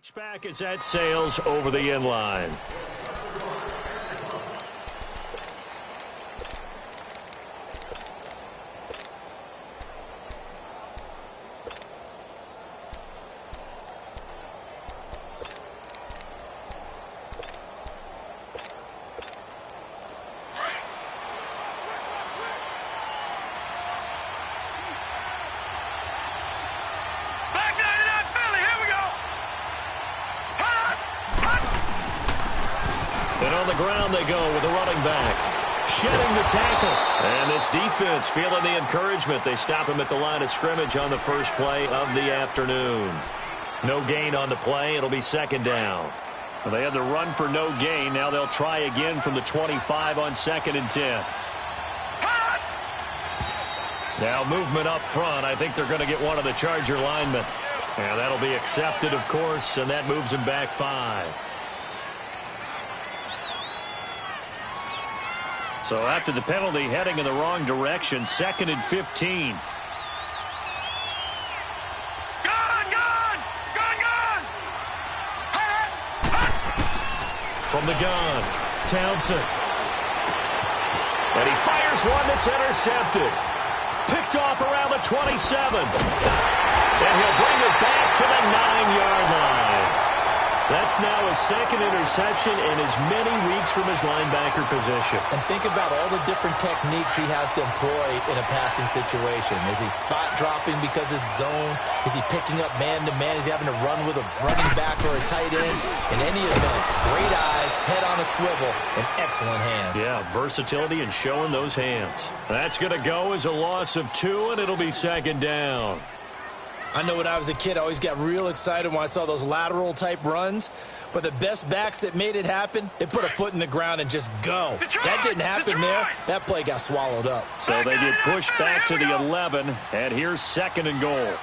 Touchback is at Sales over the inline. And on the ground they go with the running back. Shedding the tackle. And this defense feeling the encouragement. They stop him at the line of scrimmage on the first play of the afternoon. No gain on the play. It'll be second down. Well, they had the run for no gain. Now they'll try again from the 25 on 2nd and 10. Now movement up front. I think they're going to get one of the Charger linemen. And that'll be accepted, of course, and that moves him back 5. So after the penalty, heading in the wrong direction, 2nd and 15. From the gun, Townsend. And he fires one that's intercepted. Picked off around the 27. And he'll bring it back to the 9-yard line. That's now his second interception in as many weeks from his linebacker position. And think about all the different techniques he has to employ in a passing situation. Is he spot dropping because it's zone? Is he picking up man-to-man? Is he having to run with a running back or a tight end? In any event, great eyes, head on a swivel, and excellent hands. Yeah, versatility and showing those hands. That's going to go as a loss of 2, and it'll be second down. I know when I was a kid, I always got real excited when I saw those lateral-type runs. But the best backs that made it happen, they put a foot in the ground and just go. That didn't happen there. That play got swallowed up. So they get pushed back to the 11, and here's 2nd and goal.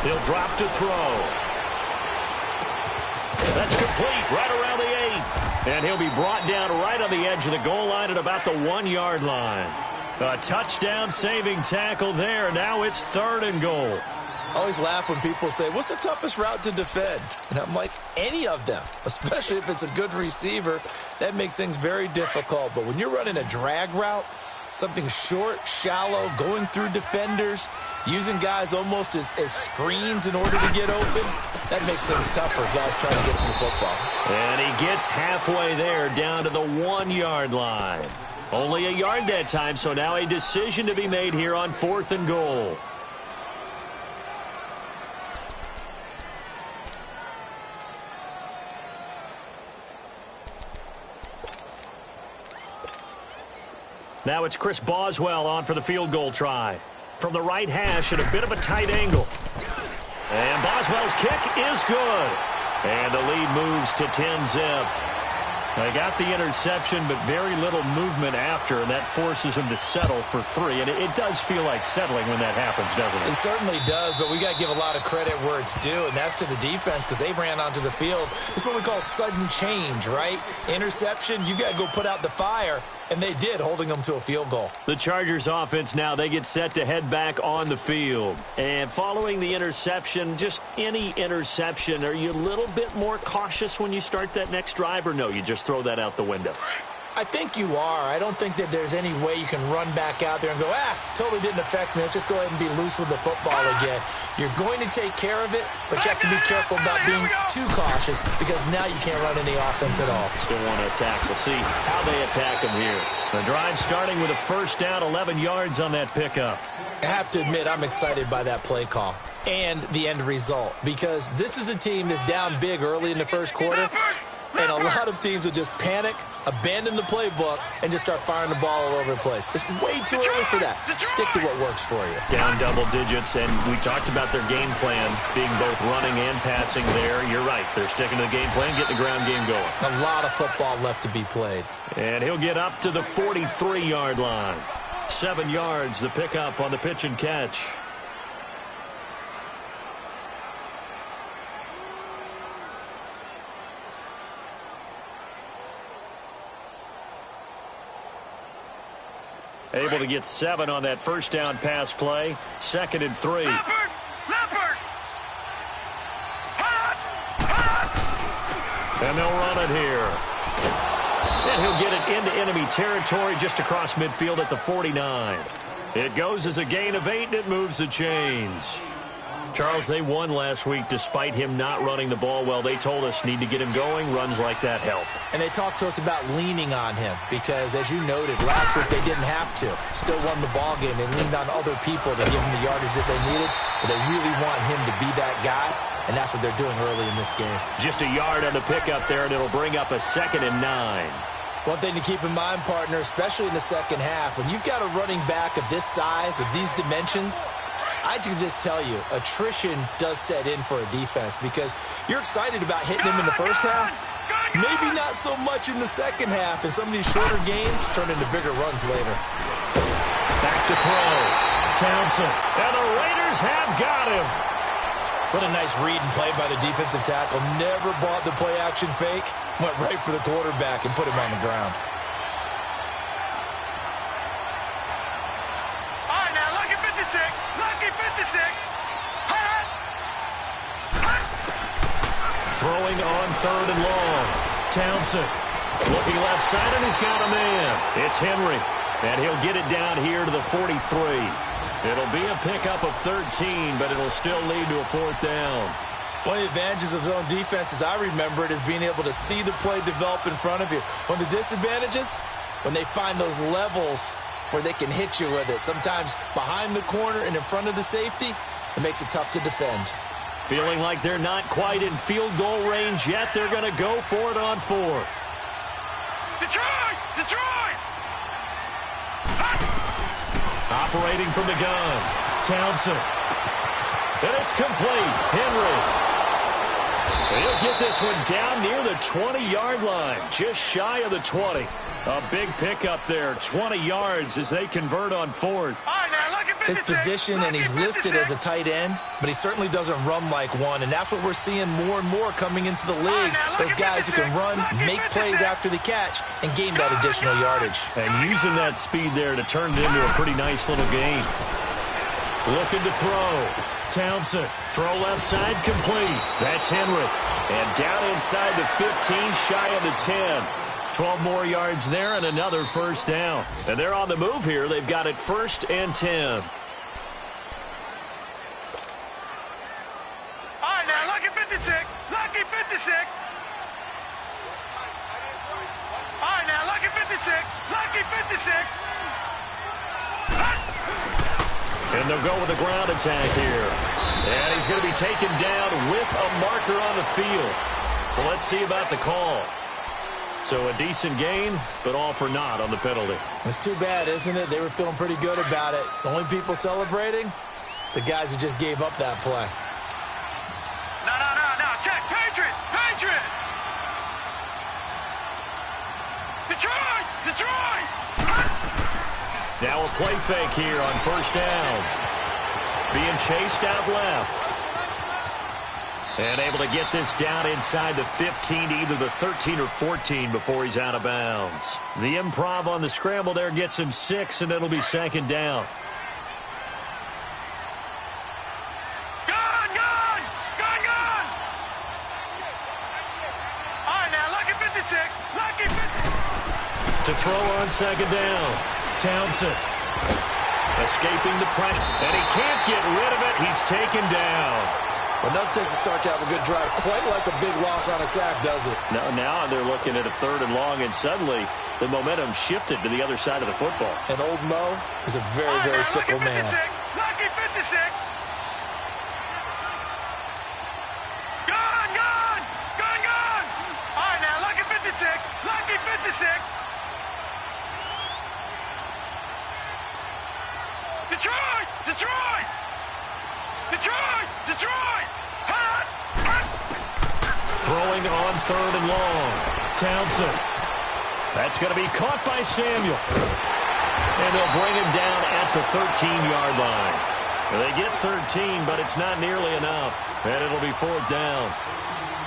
He'll drop to throw. That's complete right around the 8. And he'll be brought down right on the edge of the goal line at about the 1-yard line. A touchdown-saving tackle there. Now it's 3rd and goal. I always laugh when people say, what's the toughest route to defend? And I'm like, any of them, especially if it's a good receiver. That makes things very difficult. But when you're running a drag route, something short, shallow, going through defenders, using guys almost as screens in order to get open, that makes things tough for guys trying to get to the football. And he gets halfway there, down to the 1-yard line. Only a yard that time, so now a decision to be made here on 4th and goal. Now it's Chris Boswell on for the field goal try. From the right hash at a bit of a tight angle. And Boswell's kick is good. And the lead moves to 10-zip. They got the interception, but very little movement after, and that forces him to settle for 3. And it does feel like settling when that happens, doesn't it? It certainly does, but we got to give a lot of credit where it's due, and that's to the defense because they ran onto the field. It's what we call sudden change, right? Interception, you got to go put out the fire. And they did, holding them to a field goal. The Chargers offense now, they get set to head back on the field. And following the interception, just any interception, are you a little bit more cautious when you start that next drive, or no, you just throw that out the window? I think you are. I don't think that there's any way you can run back out there and go, totally didn't affect me. Let's just go ahead and be loose with the football again. You're going to take care of it, but you have to be careful about being too cautious because now you can't run any offense at all. Still want to attack. We'll see how they attack them here. The drive starting with a first down, 11 yards on that pickup. I have to admit, I'm excited by that play call and the end result because this is a team that's down big early in the first quarter. And a lot of teams will just panic, abandon the playbook, and just start firing the ball all over the place. It's way too early for that. Stick to what works for you. Down double digits, and we talked about their game plan being both running and passing there. You're right. They're sticking to the game plan, getting the ground game going. A lot of football left to be played. And he'll get up to the 43-yard line. 7 yards, the pickup on the pitch and catch. Able to get 7 on that first down pass play. 2nd and 3. Leopard! And they'll run it here. And he'll get it into enemy territory just across midfield at the 49. It goes as a gain of 8, and it moves the chains. Charles, they won last week despite him not running the ball well. They told us need to get him going. Runs like that help. And they talked to us about leaning on him because, as you noted, last week they didn't have to. Still won the ball game. They leaned on other people to give him the yardage that they needed, but they really want him to be that guy, and that's what they're doing early in this game. Just a yard on the pickup there, and it'll bring up a 2nd and 9. One thing to keep in mind, partner, especially in the second half, when you've got a running back of this size, of these dimensions, I can just tell you, attrition does set in for a defense because you're excited about hitting him in the first half. Maybe not so much in the second half, and some of these shorter gains turn into bigger runs later. Back to throw. Townsend. And the Raiders have got him. What a nice read and play by the defensive tackle. Never bought the play-action fake. Went right for the quarterback and put him on the ground. All right, now, lucky 56. Lucky 56. Throwing on 3rd and long. Townsend looking left side, and he's got a man. It's Henry, and he'll get it down here to the 43. It'll be a pickup of 13, but it'll still lead to a 4th down. One of the advantages of zone defense, as I remember it, is being able to see the play develop in front of you. One of the disadvantages, when they find those levels where they can hit you with it, sometimes behind the corner and in front of the safety, it makes it tough to defend. Feeling like they're not quite in field goal range yet. They're going to go for it on 4th. Detroit! Detroit! Operating from the gun. Townsend. And it's complete. Henry. He'll get this one down near the 20-yard line. Just shy of the 20. A big pickup there. 20 yards as they convert on 4th. All right, now, lucky 56. His position, and he's listed as a tight end, but he certainly doesn't run like one, and that's what we're seeing more and more coming into the league. Those guys who can run, make plays after the catch, and gain that additional yardage. And using that speed there to turn it into a pretty nice little gain. Looking to throw. Townsend, throw left side, complete. That's Henry. And down inside the 15, shy of the 10. 12 more yards there and another 1st down. And they're on the move here. They've got it 1st and 10. All right, now, lucky 56. Lucky 56. All right, now, lucky 56. Lucky 56. And they'll go with the ground attack here. And he's going to be taken down with a marker on the field. So let's see about the call. So a decent gain, but all for naught on the penalty. It's too bad, isn't it? They were feeling pretty good about it. The only people celebrating, the guys who just gave up that play. No. Check. Patriot. Patriot. Detroit. Detroit. Now a play fake here on 1st down. Being chased out left. And able to get this down inside the 15, either the 13 or 14 before he's out of bounds. The improv on the scramble there gets him 6, and it'll be 2nd down. Gone. All right, now, lucky 56. Lucky 56. To throw on 2nd down. Townsend. Escaping the pressure. And he can't get rid of it. He's taken down. Well, nothing takes a start to have a good drive, quite like a big loss on a sack, does it? Now they're looking at a 3rd and long, and suddenly the momentum shifted to the other side of the football. And old Mo is a very, very fickle man. Lucky 56. Gone. All right, now, lucky 56. Lucky 56. Detroit. Throwing on 3rd and long. Townsend. That's going to be caught by Samuel. And they'll bring him down at the 13-yard line. They get 13, but it's not nearly enough. And it'll be 4th down.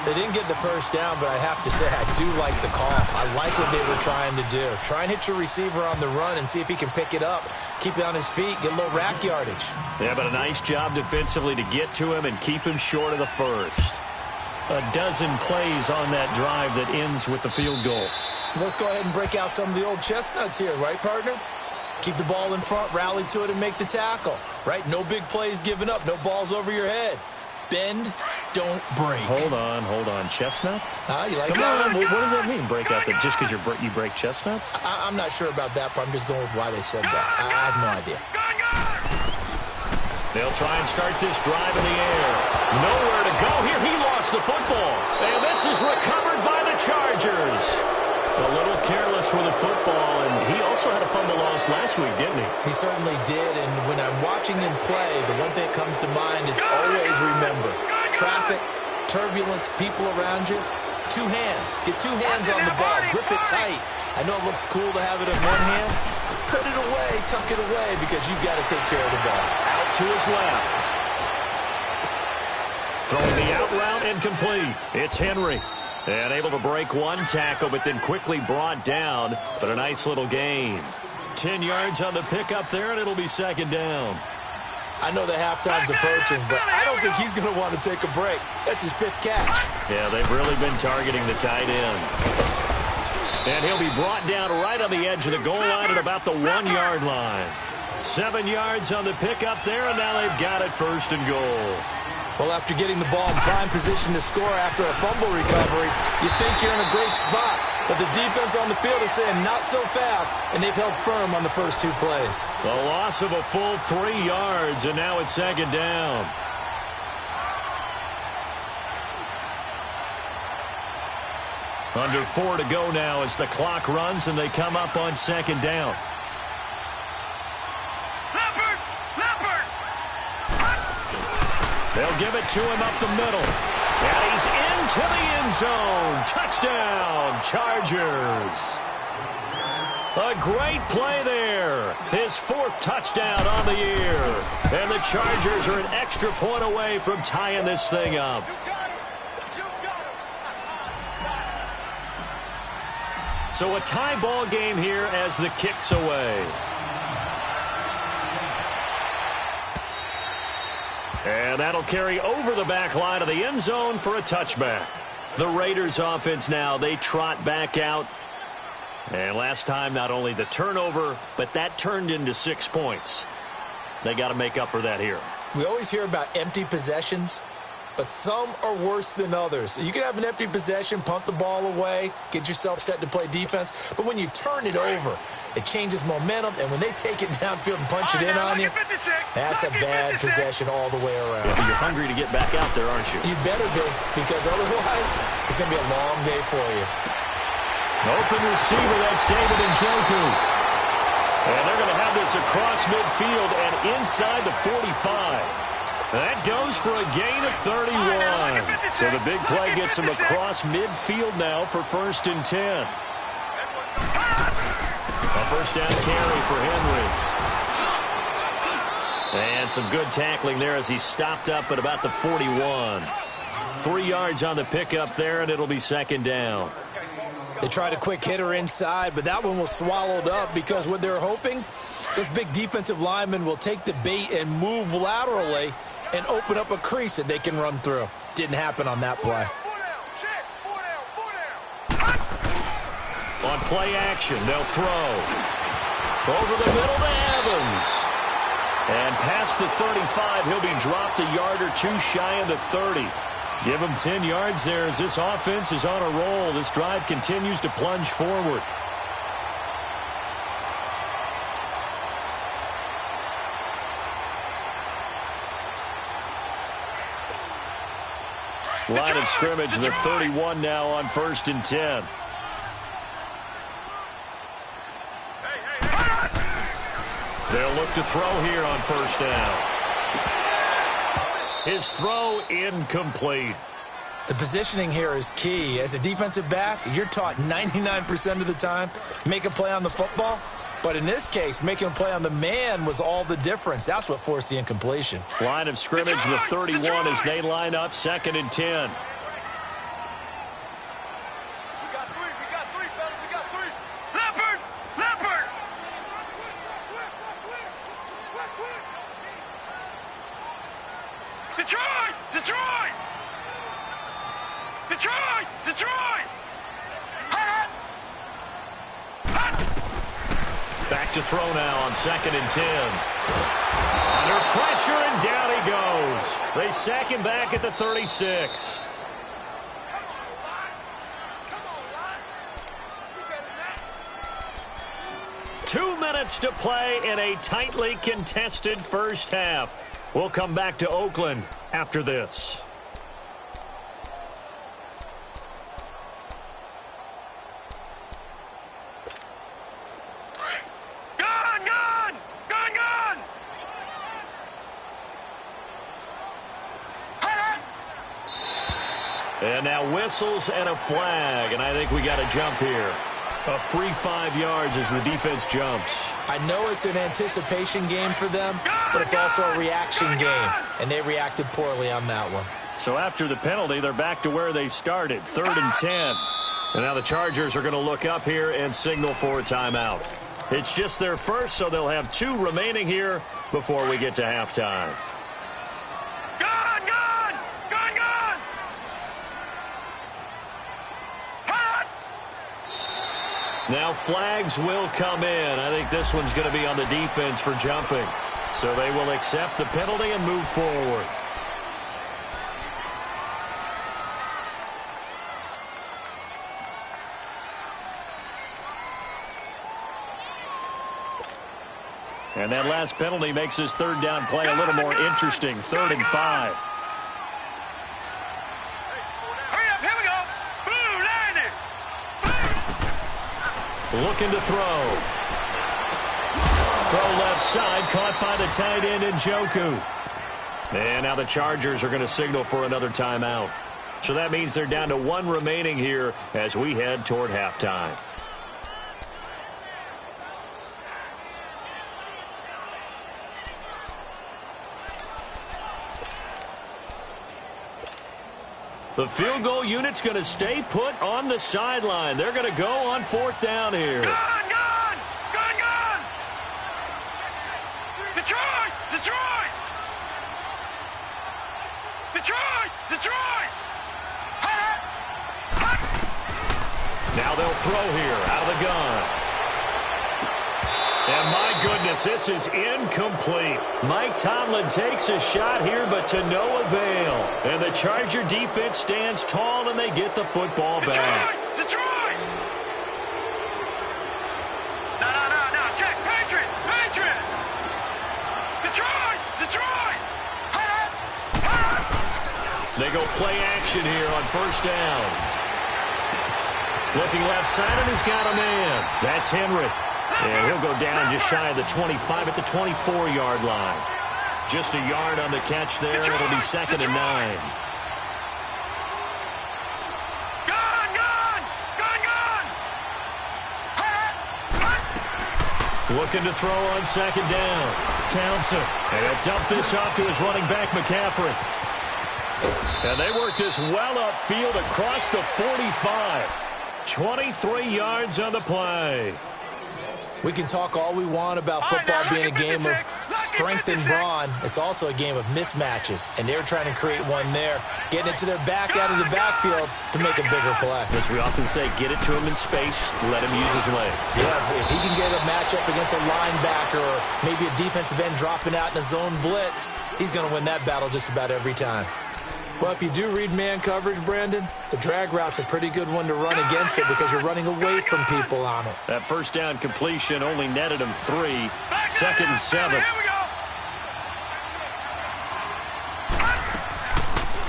They didn't get the 1st down, but I have to say I do like the call. I like what they were trying to do. Try and hit your receiver on the run and see if he can pick it up. Keep it on his feet, get a little rack yardage. Yeah, but a nice job defensively to get to him and keep him short of the 1st. a dozen plays on that drive that ends with the field goal. Let's go ahead and break out some of the old chestnuts here, right, partner? Keep the ball in front, rally to it, and make the tackle, right? No big plays given up, no balls over your head. Bend, don't break. Hold on. Chestnuts? You like Come that? on, what does that mean, break out? That just because you break chestnuts? I'm not sure about that, but I'm just going with why they said that. I have no idea. They'll try and start this drive in the air. Nowhere to go here. He lost the football. And this is recovered by the Chargers. A little careless with the football, and he also had a fumble loss last week, didn't he? He certainly did, and when I'm watching him play, the one thing that comes to mind is always remember, traffic, turbulence, people around you, two hands. Get two hands on the ball. Grip it tight. I know it looks cool to have it in one hand. Put it away, tuck it away, because you've got to take care of the ball. Out to his left. Throwing the out route incomplete. It's Henry. And able to break one tackle, but then quickly brought down. But a nice little gain. 10 yards on the pickup there, and it'll be second down. I know the halftime's approaching, but I don't think he's going to want to take a break. That's his fifth catch. Yeah, they've really been targeting the tight end. And he'll be brought down right on the edge of the goal line at about the 1 yard line. 7 yards on the pickup there, and now they've got it first and goal. Well, after getting the ball in prime position to score after a fumble recovery, you think you're in a great spot. But the defense on the field is saying not so fast, and they've held firm on the first two plays. The loss of a full 3 yards, and now it's second down. Under 4 to go now as the clock runs, and they come up on second down. They'll give it to him up the middle. And he's into the end zone. Touchdown, Chargers. A great play there. His fourth touchdown on the year. And the Chargers are an extra point away from tying this thing up. So a tie ball game here as the kick's away. And that'll carry over the back line of the end zone for a touchback. The Raiders offense now, they trot back out. And last time, not only the turnover, but that turned into 6 points. They got to make up for that here. We always hear about empty possessions, but some are worse than others. You can have an empty possession, punt the ball away, get yourself set to play defense, but when you turn it over, it changes momentum, and when they take it downfield and punch it in on you, that's a bad possession all the way around. Yeah, you're hungry to get back out there, aren't you? You better be, because otherwise, it's going to be a long day for you. Open receiver, that's David Njoku. And they're going to have this across midfield and inside the 45. That goes for a gain of 31. So the big play gets him across midfield now for 1st and 10. A first down carry for Henry. And some good tackling there as he stopped up at about the 41. 3 yards on the pickup there, and it'll be second down. They tried a quick hitter inside, but that one was swallowed up because what they're hoping, this big defensive lineman will take the bait and move laterally and open up a crease that they can run through. Didn't happen on that play. On play action, they'll throw. Over the middle to Evans. And past the 35, he'll be dropped a yard or two shy of the 30. Give him 10 yards there as this offense is on a roll. This drive continues to plunge forward. Line of scrimmage, the 31 now on 1st and 10. They'll look to throw here on 1st down. His throw incomplete. The positioning here is key. As a defensive back, you're taught 99% of the time, make a play on the football. But in this case, making a play on the man was all the difference. That's what forced the incompletion. Line of scrimmage, the 31 as they line up 2nd and 10. Detroit! Detroit! Back to throw now on 2nd and 10. Under pressure, and down he goes. They sack him back at the 36. Two minutes to play in a tightly contested first half. We'll come back to Oakland after this. And now whistles and a flag, and I think we got a jump here. A free 5 yards as the defense jumps. I know it's an anticipation game for them, but it's also a reaction game, and they reacted poorly on that one. So after the penalty, they're back to where they started, 3rd and 10. And now the Chargers are going to look up here and signal for a timeout. It's just their first, so they'll have 2 remaining here before we get to halftime. Now flags will come in. I think this one's going to be on the defense for jumping. So they will accept the penalty and move forward. And that last penalty makes this 3rd down play a little more interesting. 3rd and 5. Looking to throw. Throw left side, caught by the tight end Njoku. And now the Chargers are going to signal for another timeout. So that means they're down to 1 remaining here as we head toward halftime. The field goal unit's going to stay put on the sideline. They're going to go on 4th down here. Gun! Detroit! Detroit! Detroit! Detroit! Now they'll throw here out of the gun. And my goodness, this is incomplete. Mike Tomlin takes a shot here, but to no avail. And the Charger defense stands tall, and they get the football back. Detroit! No. Check. Patriot! Detroit! Detroit! They go play action here on 1st down. Looking left side, and he's got a man. That's Henry. And he'll go down just shy of the 25 at the 24-yard line. Just a yard on the catch there. It'll be 2nd and 9. Looking to throw on 2nd down. Townsend. And he'll dump this off to his running back, McCaffrey. And they work this well upfield across the 45. 23 yards on the play. We can talk all we want about football being a game of strength and brawn. It's also a game of mismatches, and they're trying to create one there, getting it to their back out of the backfield to make a bigger play. As we often say, get it to him in space, let him use his leg. Yeah, if he can get a matchup against a linebacker or maybe a defensive end dropping out in a zone blitz, he's going to win that battle just about every time. Well, if you do read man coverage, Brandon, the drag route's a pretty good one to run against it because you're running away from people on it. That 1st down completion only netted him 3. 2nd and 7.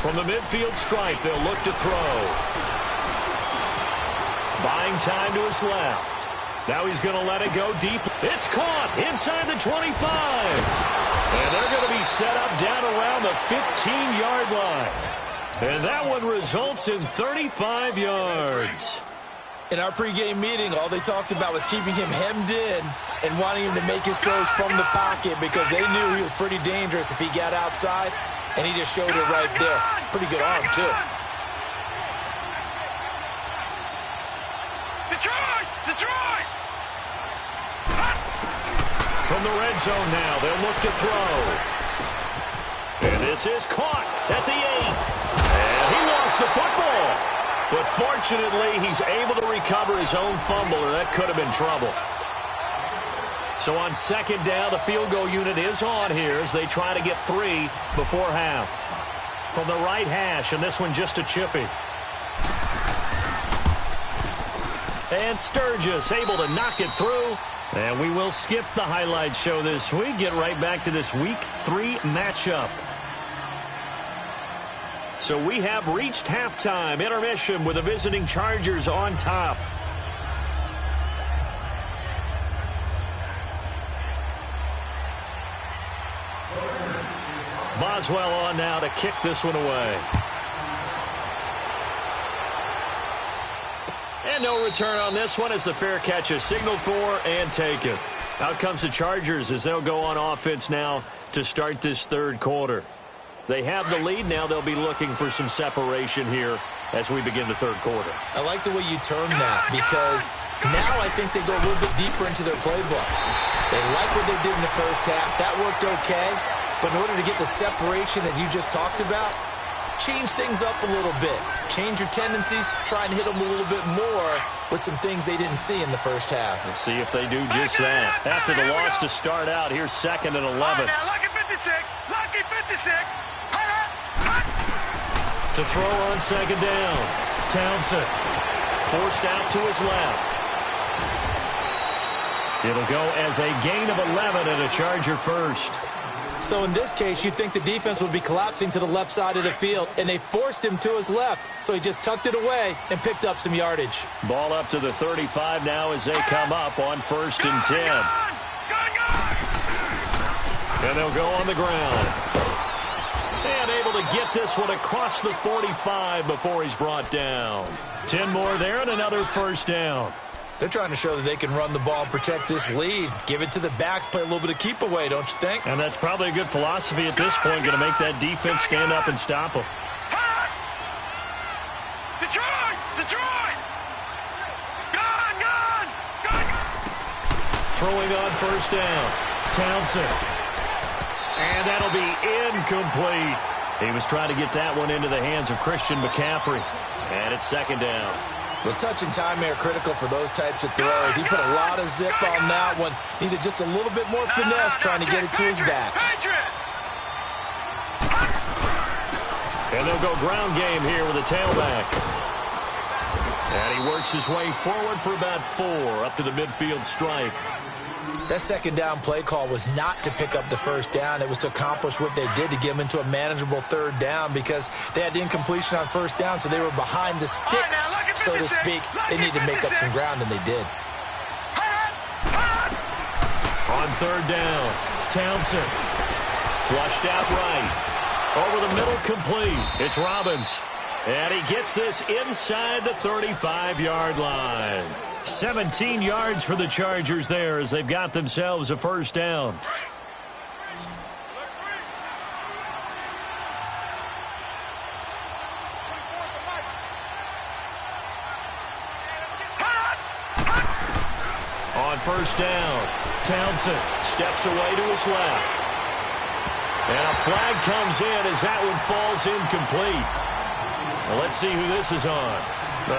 From the midfield stripe, they'll look to throw. Buying time to his left. Now he's going to let it go deep. It's caught inside the 25. And they're going to be set up down around the 15-yard line. And that one results in 35 yards. In our pregame meeting, all they talked about was keeping him hemmed in and wanting him to make his throws from the pocket because they knew he was pretty dangerous if he got outside, and he just showed it right there. Pretty good arm, too. Detroit! From the red zone now, they'll look to throw. And this is caught at the 8. And he lost the football. But fortunately, he's able to recover his own fumble, or that could have been trouble. So on second down, the field goal unit is on here as they try to get 3 before half. From the right hash, and this one just a chippy. And Sturgis able to knock it through. And we will skip the highlight show this week. Get right back to this Week 3 matchup. So we have reached halftime intermission with the visiting Chargers on top. Boswell on now to kick this one away. And no return on this one as the fair catch is signaled for and taken. Out comes the Chargers as they'll go on offense now to start this third quarter. They have the lead. Now they'll be looking for some separation here as we begin the third quarter. I like the way you term that because now I think they go a little bit deeper into their playbook. They like what they did in the first half. That worked okay. But in order to get the separation that you just talked about, change things up a little bit. Change your tendencies. Try and hit them a little bit more with some things they didn't see in the first half. We'll see if they do just that. After the loss to start out, here's 2nd and 11. Now, lucky 56. Lucky 56. To throw on second down. Townsend forced out to his left. It'll go as a gain of 11 and a Charger first. So in this case, you'd think the defense would be collapsing to the left side of the field, and they forced him to his left. So he just tucked it away and picked up some yardage. Ball up to the 35 now as they come up on 1st and 10. And they'll go on the ground. And able to get this one across the 45 before he's brought down. 10 more there and another first down. They're trying to show that they can run the ball and protect this lead. Give it to the backs, play a little bit of keep away, don't you think? And that's probably a good philosophy at this point, going to make that defense stand up and stop them. Detroit! Detroit! Gone! Gone! Gone! Throwing on first down. Townsend. And that'll be incomplete. He was trying to get that one into the hands of Christian McCaffrey. And it's 2nd down. Well, touch and time are critical for those types of throws. He put a lot of zip on that one. Needed just a little bit more finesse trying to get it to his back. And they'll go ground game here with a tailback. And he works his way forward for about 4 up to the midfield stripe. That 2nd down play call was not to pick up the first down. It was to accomplish what they did to get them into a manageable 3rd down because they had the incompletion on 1st down, so they were behind the sticks, so to speak. They needed to make up some ground, and they did. On 3rd down, Townsend flushed out right. Over the middle, complete. It's Robbins. And he gets this inside the 35-yard line. 17 yards for the Chargers there as they've got themselves a first down. On first down, Townsend steps away to his left. And a flag comes in as that one falls incomplete. Well, let's see who this is on.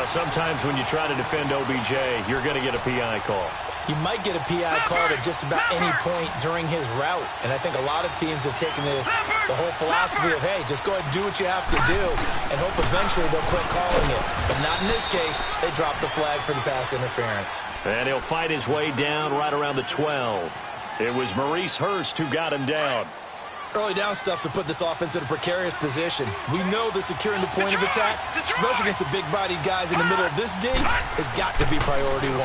Sometimes when you try to defend OBJ, you're going to get a PI call. You might get a PI call at just about any point during his route. And I think a lot of teams have taken the whole philosophy of, hey, just go ahead and do what you have to do and hope eventually they'll quit calling it. But not in this case. They dropped the flag for the pass interference. And he'll fight his way down right around the 12. It was Maurice Hurst who got him down. Early down stuff to put this offense in a precarious position. We know that securing the point of attack, especially against the big-bodied guys in the middle of this D, has got to be priority 1.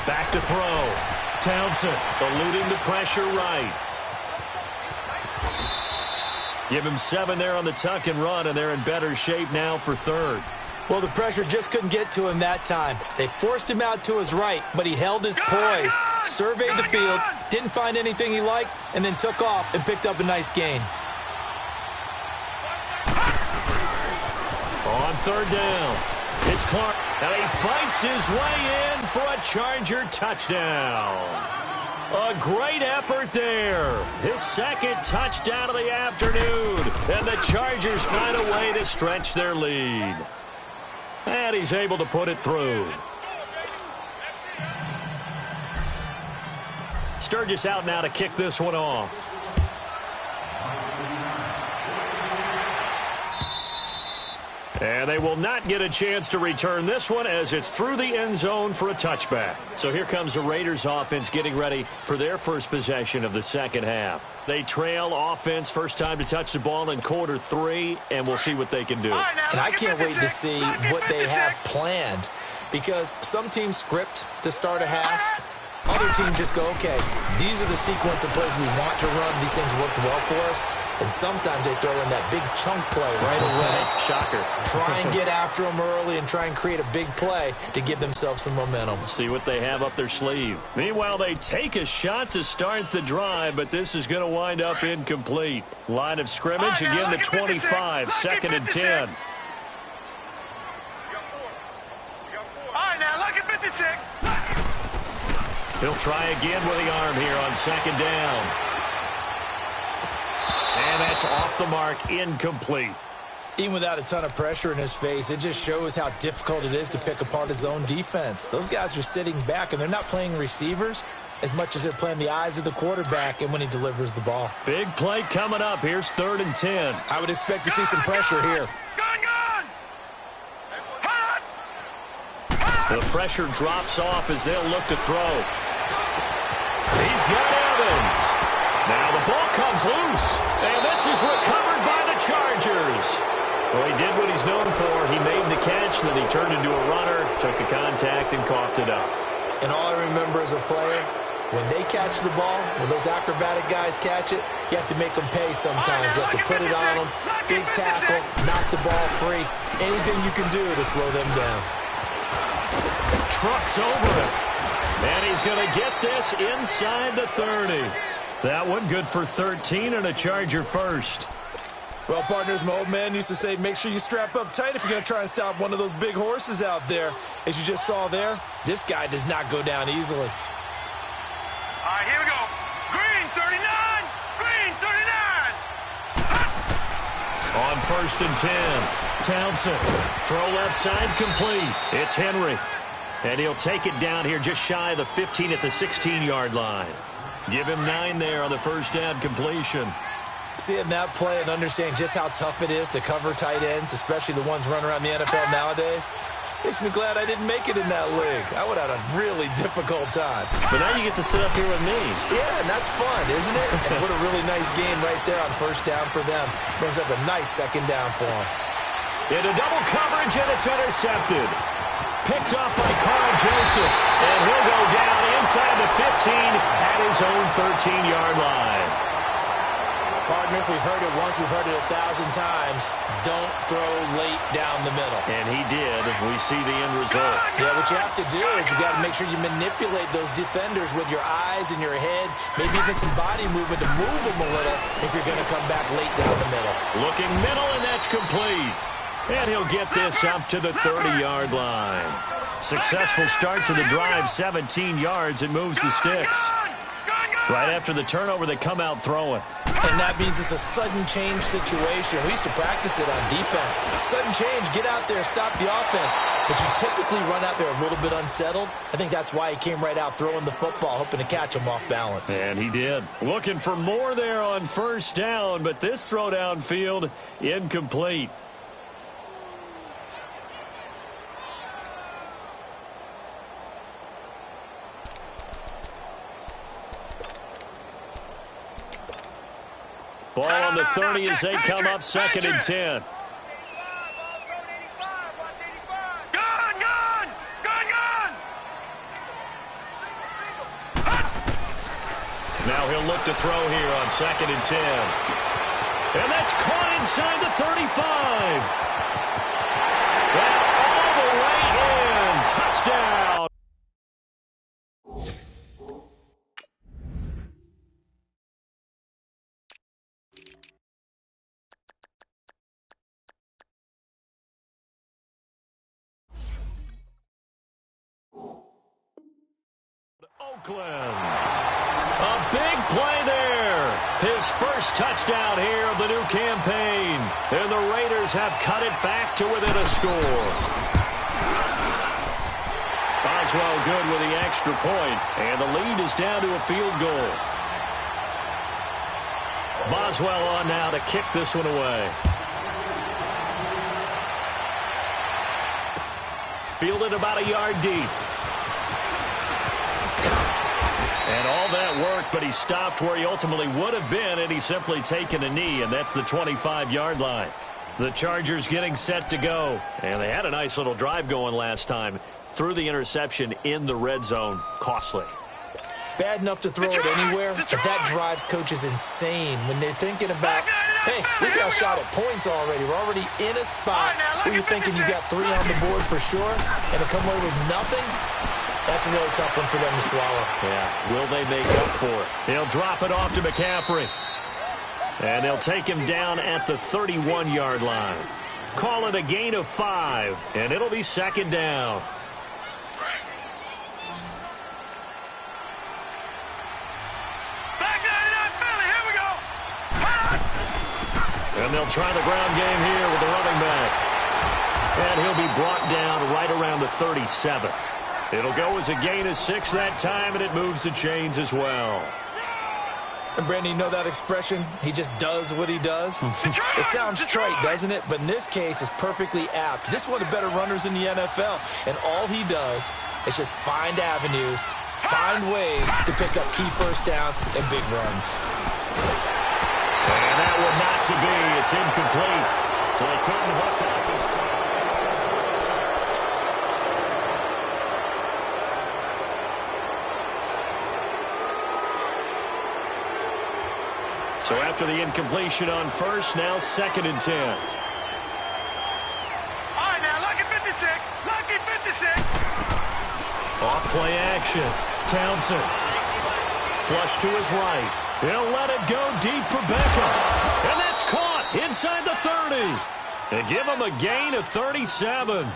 Back to throw. Townsend eluding the pressure right. Give him 7 there on the tuck and run, and they're in better shape now for 3rd. Well, the pressure just couldn't get to him that time. They forced him out to his right, but he held his poise, surveyed the field, didn't find anything he liked, and then took off and picked up a nice gain. On 3rd down, it's Clark. And he fights his way in for a Charger touchdown. A great effort there. His 2nd touchdown of the afternoon. And the Chargers find a way to stretch their lead. And he's able to put it through. Sturgis out now to kick this one off. And they will not get a chance to return this one as it's through the end zone for a touchback. So here comes the Raiders offense getting ready for their first possession of the second half. They trail offense first time to touch the ball in quarter 3, and we'll see what they can do. And I can't wait to see what they have planned, because some teams script to start a half. Other teams just go, okay, these are the sequence of plays we want to run. These things worked well for us. And sometimes they throw in that big chunk play right away. Shocker. Try and get after them early and try and create a big play to give themselves some momentum. See what they have up their sleeve. Meanwhile, they take a shot to start the drive, but this is going to wind up incomplete. Line of scrimmage, again the 25, 2nd and 10. All right, now look at 56. He'll try again with the arm here on 2nd down. And that's off the mark, incomplete. Even without a ton of pressure in his face, it just shows how difficult it is to pick apart his own defense. Those guys are sitting back, and they're not playing receivers as much as they're playing the eyes of the quarterback and when he delivers the ball. Big play coming up. Here's 3rd and 10. I would expect to see some pressure here. The pressure drops off as they'll look to throw. He's got Evans. Now the ball comes loose, and this is recovered by the Chargers. Well, he did what he's known for. He made the catch, then he turned into a runner, took the contact, and coughed it up. And all I remember as a player, when they catch the ball, when those acrobatic guys catch it, you have to make them pay sometimes. You have to put it on them, big tackle, knock the ball free. Anything you can do to slow them down. Trucks over him. And he's going to get this inside the 30. That one good for 13 and a Charger first. Well, partners, my old man used to say, make sure you strap up tight if you're going to try and stop one of those big horses out there. As you just saw there, this guy does not go down easily. All right, here we go. Green, 39. Green, 39. On 1st and 10. Townsend. Throw left side complete. It's Henry. And he'll take it down here just shy of the 15 at the 16-yard line. Give him 9 there on the first down completion. Seeing that play and understanding just how tough it is to cover tight ends, especially the ones running around the NFL nowadays, makes me glad I didn't make it in that league. I would have had a really difficult time. But now you get to sit up here with me. Yeah, and that's fun, isn't it? And what a really nice game right there on first down for them. Brings up a nice 2nd down for them. Into double coverage, and it's intercepted. Picked up by Carl Joseph. And he'll go down inside the 15 at his own 13-yard line. Partner, if we've heard it once, we've heard it 1,000 times. Don't throw late down the middle. And he did. We see the end result. Yeah, what you have to do is you got to make sure you manipulate those defenders with your eyes and your head, maybe even some body movement to move them a little if you're going to come back late down the middle. Looking middle, and that's complete. And he'll get this up to the 30-yard line. Successful start to the drive, 17 yards. It moves the sticks. Right after the turnover, they come out throwing. And that means it's a sudden change situation. We used to practice it on defense. Sudden change, get out there, stop the offense. But you typically run out there a little bit unsettled. I think that's why he came right out throwing the football, hoping to catch him off balance. And he did. Looking for more there on first down, but this throw downfield, incomplete. Ball on the 30 as they come up 2nd and 10. Now he'll look to throw here on 2nd and 10. And that's caught inside the 35. Well, all the way in. Touchdown. Oakland. A big play there. His first touchdown here of the new campaign. And the Raiders have cut it back to within a score. Boswell good with the extra point, and the lead is down to a field goal. Boswell on now to kick this one away. Fielded about a yard deep. And all that work, but he stopped where he ultimately would have been, and he's simply taken a knee, and that's the 25-yard line. The Chargers getting set to go. And they had a nice little drive going last time. Threw the interception in the red zone. Costly. Bad enough to throw it anywhere, but that drives coaches insane when they're thinking about, hey, we got a shot at points already. We're already in a spot where you're thinking you got 3 on the board for sure, and to come away with nothing, that's a really tough one for them to swallow. Yeah, will they make up for it? He'll drop it off to McCaffrey. And they'll take him down at the 31-yard line. Call it a gain of 5, and it'll be second down. And they'll try the ground game here with the running back. And he'll be brought down right around the 37. It'll go as a gain of 6 that time, and it moves the chains as well. And, Brandon, you know that expression? He just does what he does? It sounds trite, doesn't it? But in this case, it's perfectly apt. This is one of the better runners in the NFL. And all he does is just find avenues, find ways to pick up key first downs and big runs. And that one not to be. It's incomplete. So they couldn't hook that this time. So after the incompletion on first, now 2nd and 10. All right, now, lucky 56. Lucky 56. Off play action. Townsend. Flush to his right. He'll let it go deep for Beckham. And that's caught inside the 30. They give him a gain of 37.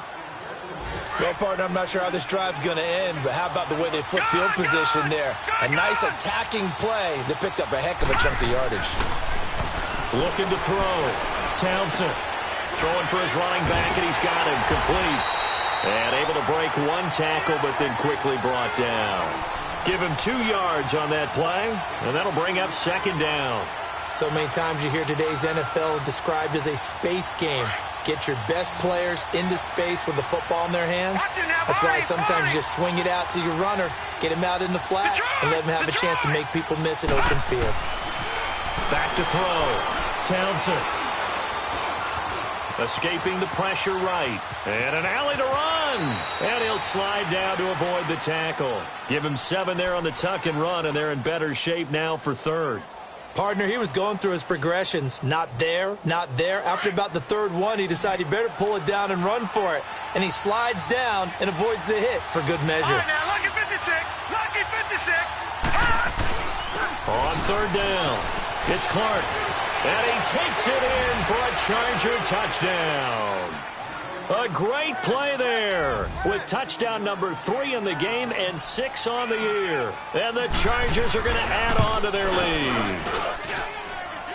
Well, partner, I'm not sure how this drive's going to end, but how about the way they flip field position there? A nice attacking play that picked up a heck of a chunk of yardage. Looking to throw. Townsend throwing for his running back, and he's got him complete. And able to break 1 tackle, but then quickly brought down. Give him 2 yards on that play, and that'll bring up 2nd down. So many times you hear today's NFL described as a space game. Get your best players into space with the football in their hands. That's why sometimes you just swing it out to your runner, get him out in the flat, and let him have a chance to make people miss an open field. Back to throw. Townsend. Escaping the pressure right. And an alley to run. And he'll slide down to avoid the tackle. Give him 7 there on the tuck and run, and they're in better shape now for 3rd. Partner, he was going through his progressions. Not there, not there. After about the 3rd one, he decided he better pull it down and run for it. And he slides down and avoids the hit for good measure. All right, now, lucky 56. Lucky 56. On 3rd down, it's Clark. And he takes it in for a Charger touchdown. A great play there with touchdown number 3 in the game and 6 on the year. And the Chargers are going to add on to their lead.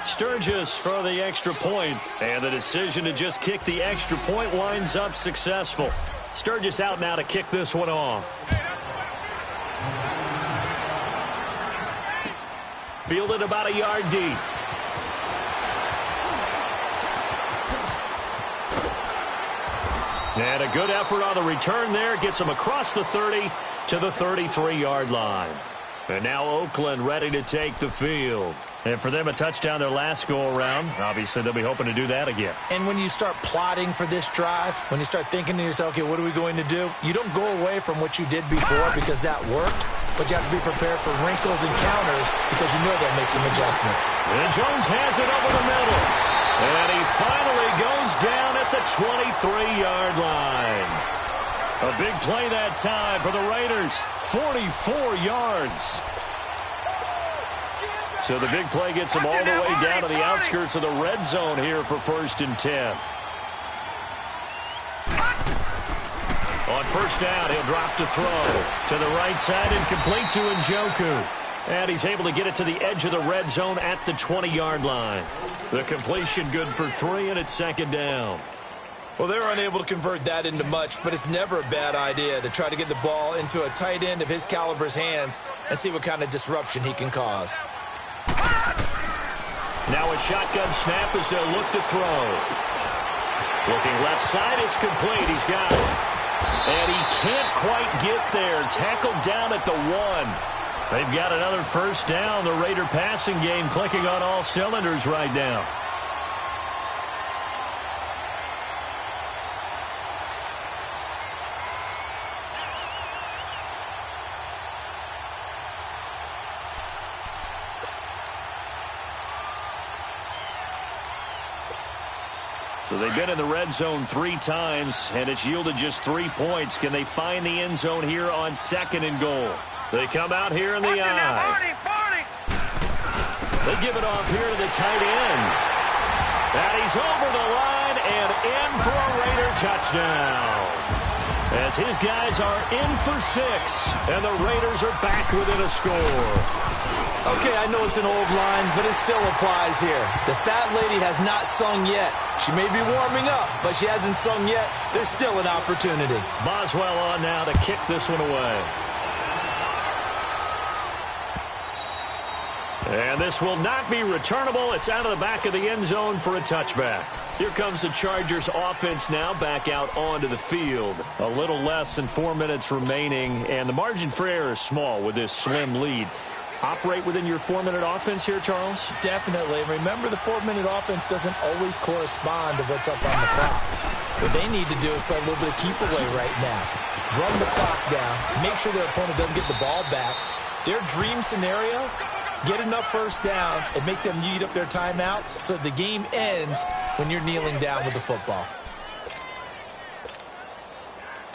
Sturgis for the extra point, and the decision to just kick the extra point winds up successful. Sturgis out now to kick this one off. Fielded about a yard deep. And a good effort on the return there. Gets him across the 30 to the 33-yard line. And now Oakland ready to take the field. And for them, a touchdown their last go-around. Obviously, they'll be hoping to do that again. And when you start plotting for this drive, when you start thinking to yourself, okay, what are we going to do? You don't go away from what you did before because that worked. But you have to be prepared for wrinkles and counters because you know they'll make some adjustments. And Jones has it over the middle. And he finally goes down at the 23-yard line. A big play that time for the Raiders. 44 yards. So the big play gets him all the way down to the outskirts of the red zone here for 1st and 10. On 1st down, he'll drop to throw. To the right side and complete to Njoku. And he's able to get it to the edge of the red zone at the 20-yard line. The completion good for 3, and it's 2nd down. Well, they were unable to convert that into much, but it's never a bad idea to try to get the ball into a tight end of his caliber's hands and see what kind of disruption he can cause. Now a shotgun snap as they'll look to throw. Looking left side, it's complete. He's got it. And he can't quite get there. Tackled down at the 1. They've got another first down. The Raider passing game clicking on all cylinders right now. So they've been in the red zone 3 times, and it's yielded just 3 points. Can they find the end zone here on 2nd and goal? They come out here in the eye. They give it off here to the tight end. And he's over the line and in for a Raider touchdown. As his guys are in for 6, and the Raiders are back within a score. Okay, I know it's an old line, but it still applies here. The fat lady has not sung yet. She may be warming up, but she hasn't sung yet. There's still an opportunity. Boswell on now to kick this one away. And this will not be returnable. It's out of the back of the end zone for a touchback. Here comes the Chargers offense now back out onto the field. A little less than 4 minutes remaining, and the margin for error is small with this slim lead. Operate within your 4-minute offense here, Charles? Definitely. Remember, the 4-minute offense doesn't always correspond to what's up on the clock. What they need to do is play a little bit of keep away right now. Run the clock down. Make sure their opponent doesn't get the ball back. Their dream scenario, get enough first downs and make them eat up their timeouts so the game ends when you're kneeling down with the football.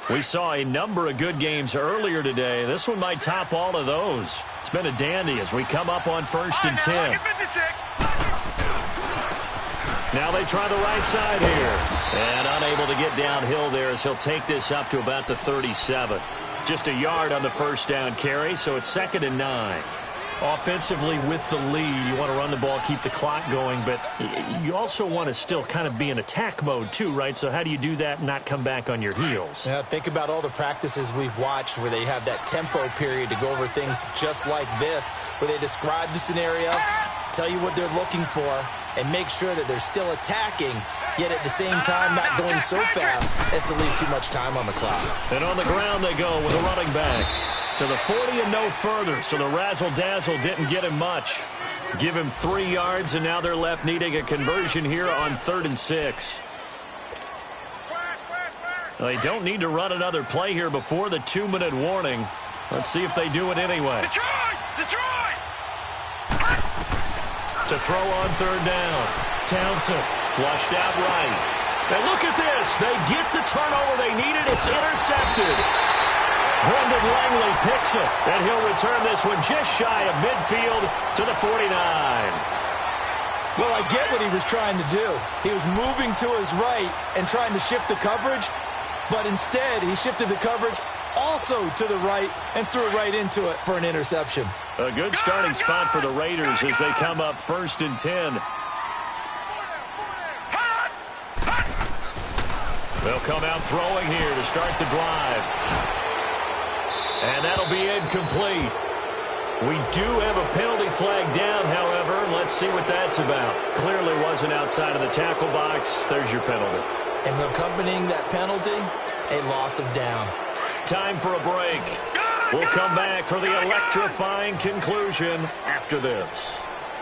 We saw a number of good games earlier today. This one might top all of those. It's been a dandy as we come up on 1st and 10. Now they try the right side here. And unable to get downhill there as he'll take this up to about the 37. Just a yard on the first down carry, so it's 2nd and 9. Offensively with the lead, you want to run the ball, keep the clock going, but you also want to still kind of be in attack mode too, right? So how do you do that and not come back on your heels? Yeah, think about all the practices we've watched where they have that tempo period to go over things just like this, where they describe the scenario, tell you what they're looking for, and make sure that they're still attacking, yet at the same time not going so fast as to leave too much time on the clock. And on the ground they go with a running back. To the 40 and no further, so the razzle-dazzle didn't get him much. Give him 3 yards, and now they're left needing a conversion here on 3rd and 6. Well, they don't need to run another play here before the 2-minute warning. Let's see if they do it anyway. Detroit! To throw on 3rd down. Townsend flushed out right. And look at this. They get the turnover they needed. It's intercepted. Brendan Langley picks it, and he'll return this one just shy of midfield to the 49. Well, I get what he was trying to do. He was moving to his right and trying to shift the coverage, but instead he shifted the coverage also to the right and threw right into it for an interception. A good starting spot for the Raiders as they come up 1st and 10. They'll come out throwing here to start the drive. And that'll be incomplete. We do have a penalty flag down, however. Let's see what that's about. Clearly wasn't outside of the tackle box. There's your penalty. And accompanying that penalty, a loss of down. Time for a break. We'll come back for the electrifying conclusion after this.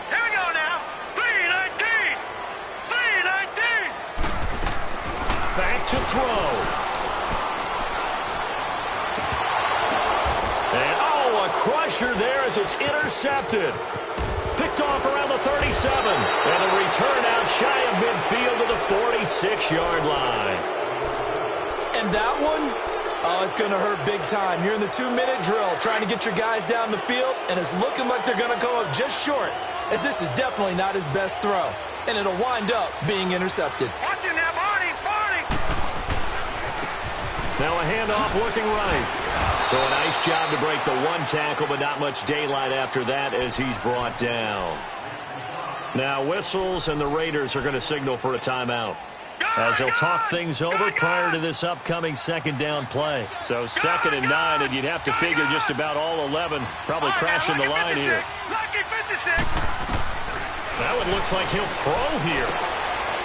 Here we go now. 3-19. 3-19. Back to throw. Crusher there as it's intercepted. Picked off around the 37. And a return out shy of midfield to the 46-yard line. And that one, oh, it's going to hurt big time. You're in the 2-minute drill trying to get your guys down the field, and it's looking like they're going to go up just short, as this is definitely not his best throw. And it'll wind up being intercepted. Watch it now, Barney. Now a handoff looking right. So a nice job to break the 1 tackle, but not much daylight after that as he's brought down. Now whistles, and the Raiders are going to signal for a timeout. as they'll talk things over prior to this upcoming second down play. So 2nd and 9, and you'd have to figure just about all 11 probably crashing the line here. Now it looks like he'll throw here.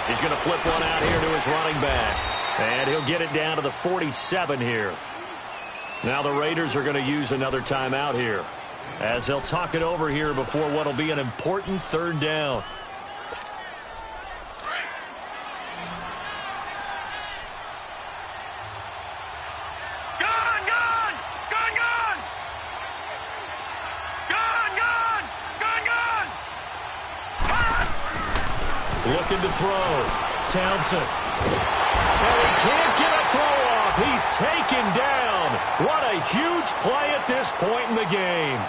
He's going to flip one out here to his running back. And he'll get it down to the 47 here. Now the Raiders are going to use another timeout here, as they'll talk it over here before what will be an important 3rd down. Looking to throw. Townsend. And he can't get a throw off. He's taken down. What a huge play at this point in the game.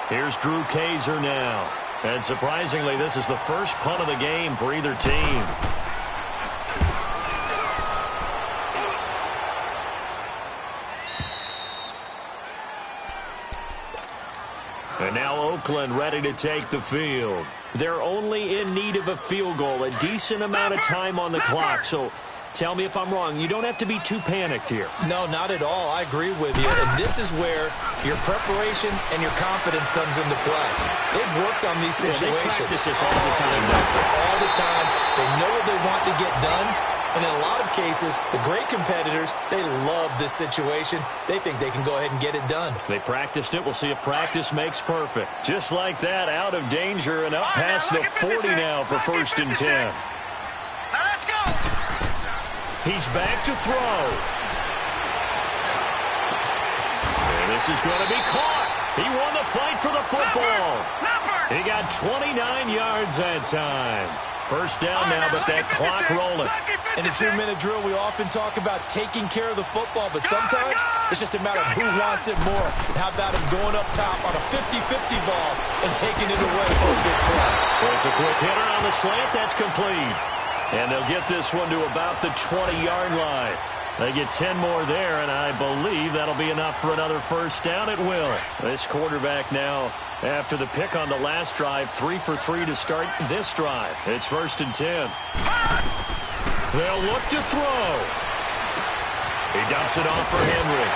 Here's Drew Kaiser now. And surprisingly, this is the first punt of the game for either team. And now Oakland ready to take the field. They're only in need of a field goal, a decent amount of time on the clock. So tell me if I'm wrong. You don't have to be too panicked here. No, not at all. I agree with you. And this is where your preparation and your confidence comes into play. They've worked on these situations. They practice this all the time. They practice it all the time. They know what they want to get done. And in a lot of cases, the great competitors, they love this situation. They think they can go ahead and get it done. They practiced it. We'll see if practice makes perfect. Just like that, out of danger and up past the 40 now for 1st and 10. Now let's go. He's back to throw. And this is going to be caught. He won the fight for the football. He got 29 yards that time. 1st down now, but that clock rolling. In a 2-minute drill, we often talk about taking care of the football, but sometimes it's just a matter of who wants it more. How about him going up top on a 50-50 ball and taking it away for a big play? There's a quick hitter on the slant. That's complete. And they'll get this one to about the 20-yard line. They get 10 more there, and I believe that'll be enough for another 1st down. It will. This quarterback now, after the pick on the last drive, 3 for 3 to start this drive. It's 1st and 10. They'll look to throw. He dumps it off for Henry.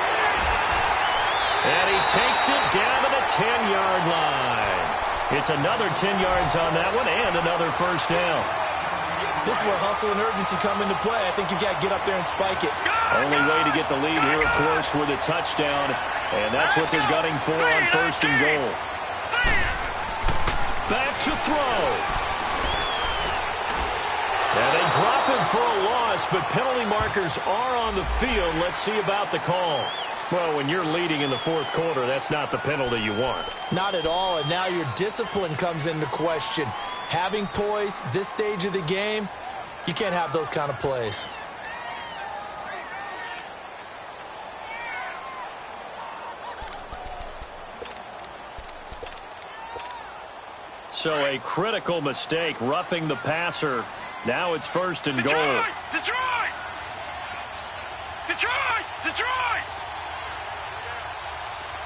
And he takes it down to the 10-yard line. It's another 10 yards on that one and another 1st down. This is where hustle and urgency come into play. I think you've got to get up there and spike it. Only way to get the lead here, of course, with a touchdown. And that's what they're gunning for on 1st and goal. Back to throw. And they drop him for a loss, but penalty markers are on the field. Let's see about the call. Well, when you're leading in the 4th quarter, that's not the penalty you want. Not at all, and now your discipline comes into question. Having poise this stage of the game, you can't have those kind of plays. So a critical mistake, roughing the passer. Now it's 1st and goal. Detroit! Detroit! Detroit!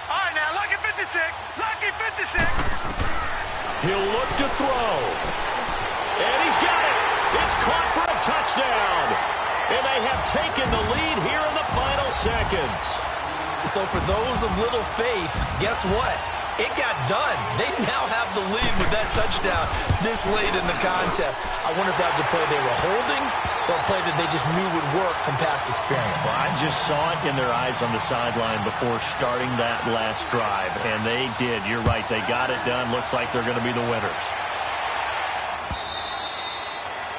All right, now, lucky 56. Lucky 56. He'll look to throw. And he's got it. It's caught for a touchdown. And they have taken the lead here in the final seconds. So for those of little faith, guess what? It got done. They now have the lead with that touchdown this late in the contest. I wonder if that was a play they were holding or a play that they just knew would work from past experience. Well, I just saw it in their eyes on the sideline before starting that last drive, and they did. You're right. They got it done. Looks like they're going to be the winners.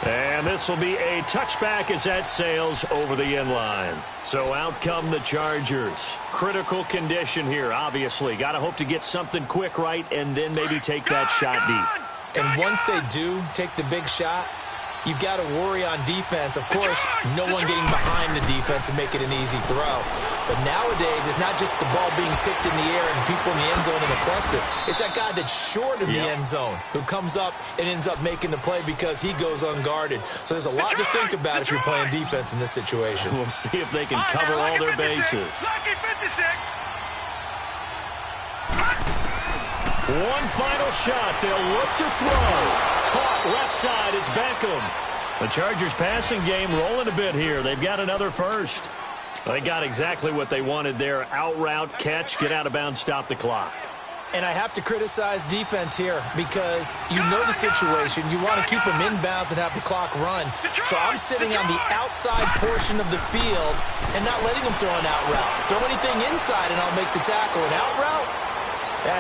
And this will be a touchback as that sails over the end line. So out come the Chargers. Critical condition here, obviously. Got to hope to get something quick right and then maybe take that shot deep. And once they do take the big shot, you've got to worry on defense. Of course, no one getting behind the defense and make it an easy throw. But nowadays, it's not just the ball being tipped in the air and people in the end zone in a cluster. It's that guy that's short of the end zone who comes up and ends up making the play because he goes unguarded. So there's a lot to think about if you're playing defense in this situation. We'll see if they can cover all their bases. Lucky 56. One final shot. They'll look to throw. Caught left side. It's Beckham. The Chargers passing game rolling a bit here. They've got another first. They got exactly what they wanted there. Out route, catch, get out of bounds, stop the clock. And I have to criticize defense here because you know the situation. You want to keep them inbounds and have the clock run. So I'm sitting on the outside portion of the field and not letting them throw an out route. Throw anything inside and I'll make the tackle. An out route?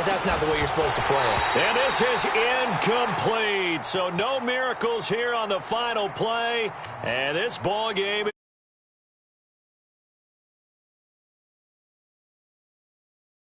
That's not the way you're supposed to play it. And this is incomplete. So no miracles here on the final play. And this ball game